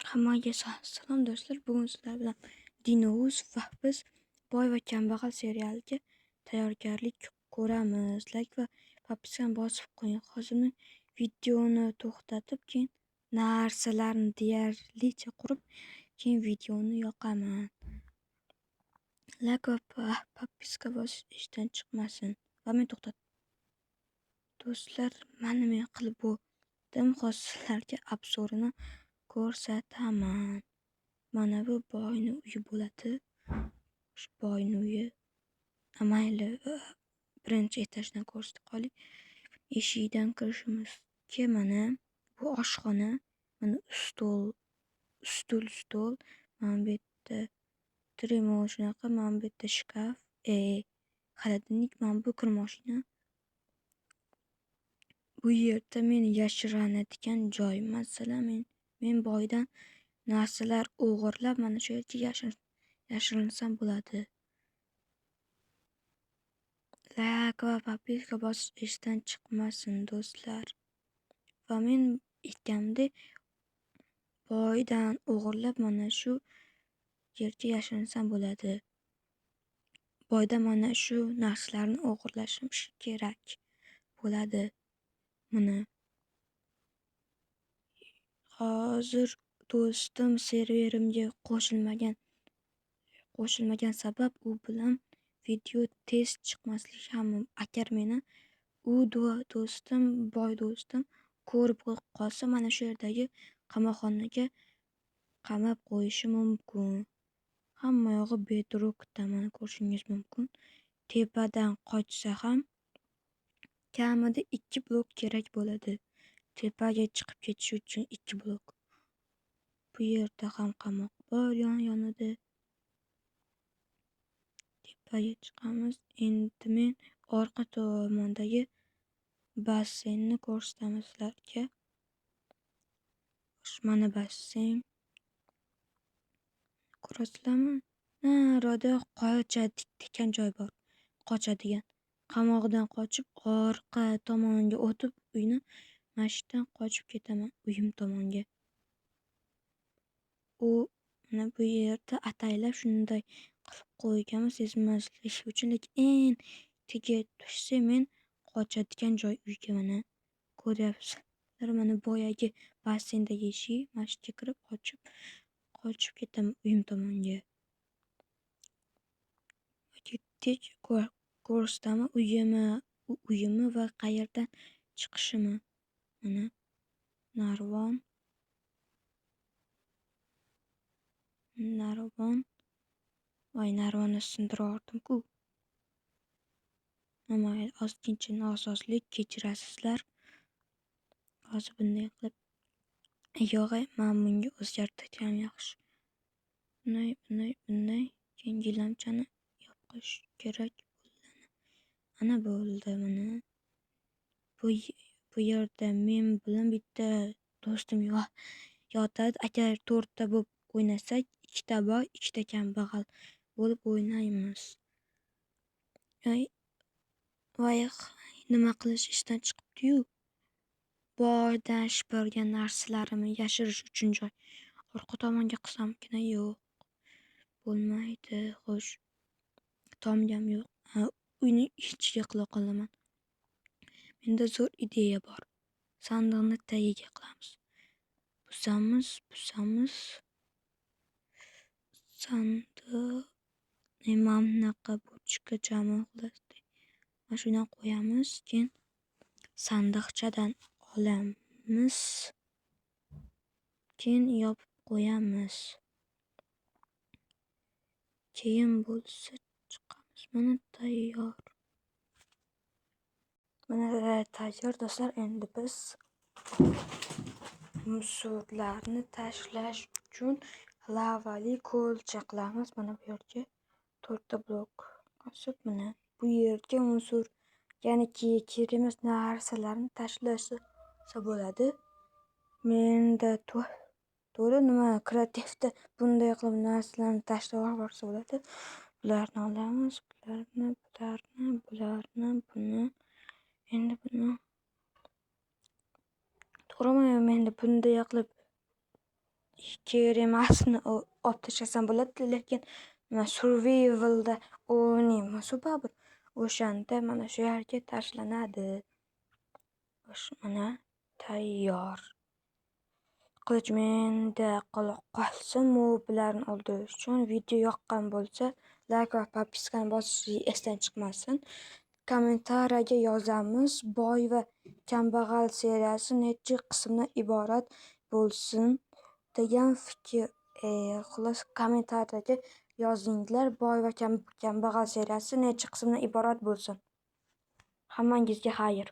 Hammaga salom do'stlar. Bugun sizlar bilan Dinouz va biz Boy va kambag'al serialiga tayyorgarlik ko'ramiz. Like va podpiskani bosib qo'ying. Hozir videoni to'xtatib, keyin narsalarni deyarlicha qurib, keyin videoni yoqaman. Like va podpiska bosish ishdan chiqmasin. Va men to'xtat. Do'stlar, mana men qilib bo'ldim. Hozir sizlarga obzorini ko'rsataman. Mana bu boyni uyi bo'ladi. Shu boyni uyi. Mayli, birinchi etajdan ko'rsatib qoling. Eshikdan kirishimizga mana bu oshxona, mana stol. Mana bu yerda trimo shunaqa, mana bu yerda shkaf, xolodilnik, mana bu kir mashina. Bu yerda men yashirinadigan joy. Masalan, men boydan narsalar o'g'irlab, mana shu yerga yashirinsam bo'ladi. Like va podpiska bosish ishdan chiqmasin do'stlar. Va men aytganimdek, boydan o'g'irlab mana shu yerga yashirinsam bo'ladi. Boydan mana shu narsalarni o'g'irlashim kerak bo'ladi. Mana hozir do'stim serverimga qo'shilmagan sabab u bilan video tez chiqmasligi ham agar meni do'stim, boy do'stim ko'rib qolsa, mana shu yerdagi qamoqxonaga qamab qo'yishi mumkin. Hamma yog'i bedrokda, mana ko'rishingiz mumkin. Tepadan qochsa ham kamida 2 blok kerak bo'ladi. Tepaga chiqib ketish uchun 2 blok. Bu yerda ham qamoq bor yonida. Tepaga chiqamiz. Endi men orqa tomondagi basseynni ko'rsataman sizlarga. Mana basseyn. Ko'rasizlarmi? Narada qochadigan joy bor. Qochadigan. Qamoqdan qochib, orqa tomonga o'tib, uyni mashinadan qochib ketaman uyim tomonga. Mana bu yerda ataylab shunday qilib qo'yganman sezmasligi uchun, lekin tega tushsa men qochadigan joy uyga mana ko'ryapsizlar. Mana boyagi basseyndagi eshik, mashinaga kirib qochib ketaman uyim tomonga. Ketdik, ko'rsataman uyimni va qayerdan chiqishimni. Mana narvon. Voy, narvonni sindirib yubordim-ku. Mayli, ozgincha nosozlik kechirasizlar. Hozir bunday qilib yo'q, men bunga o'zgartirgan yaxshi. Bunday keyin gilamchani yopish kerak bo'ladi. Ana bo'ldi mana. Bu yerda men bilan bitta do'stim yotadi. Agar 4 ta bo'lib o'ynasak, 2 ta boy, 2 ta kambag'al bo'lib o'ynaymiz. Voy, nima qilish ishdan chiqibdi-yu. Boydan shipirgan narsalarimni yashirish uchun joy. Orqa tomonga qilsamkina, yo'q. Bo'lmaydi. Xo'sh. Tomgam yo'q. Uyning ichiga qila qolaman. Menda zo'r ideya bor. Sandiqni tagiga qilamiz. Busamiz. Sandiq bunaqa bochka jami xulosda. Mana shundan qo'yamiz, keyin sandiqchadan olamiz. Keyin yopib qo'yamiz. Keyin bo'lsa chiqamiz. Mana tayyor. Mana tayyor do'stlar. Endi biz musorlarni tashlash uchun lavali ko'lcha qilamiz. Mana bu yerga 4 ta blok qosib, mana bu yerga musor, ya'ni kerakmas narsalarni tashlasa bo'ladi. Menda to'g'ri nima kreativda bunday qilib narsalarni tashlab yuborsa bo'ladi. Bularni olamiz, buni. Endi buni to'g'rimi, endi bunday qilib kerak emasini olib tashlasam bo'ladi, lekin mana survivalda o'ynaymiz baribir. O'shanda mana shu yerga tashlanadi. Mana tayyor. Qilich menda qolsin bularni o'ldirish uchun. Video yoqqan bo'lsa, like va podpiskani bosish esdan chiqmasin. Kommentariyaga yozamiz. Boy va kambag'al seriyasi necha qismdan iborat bo'lsin degan fikr. Xullas kommentariyaga yozinglar. Boy va kambag'al seriyasi necha qismdan iborat bo'lsin. Hammangizga xayr.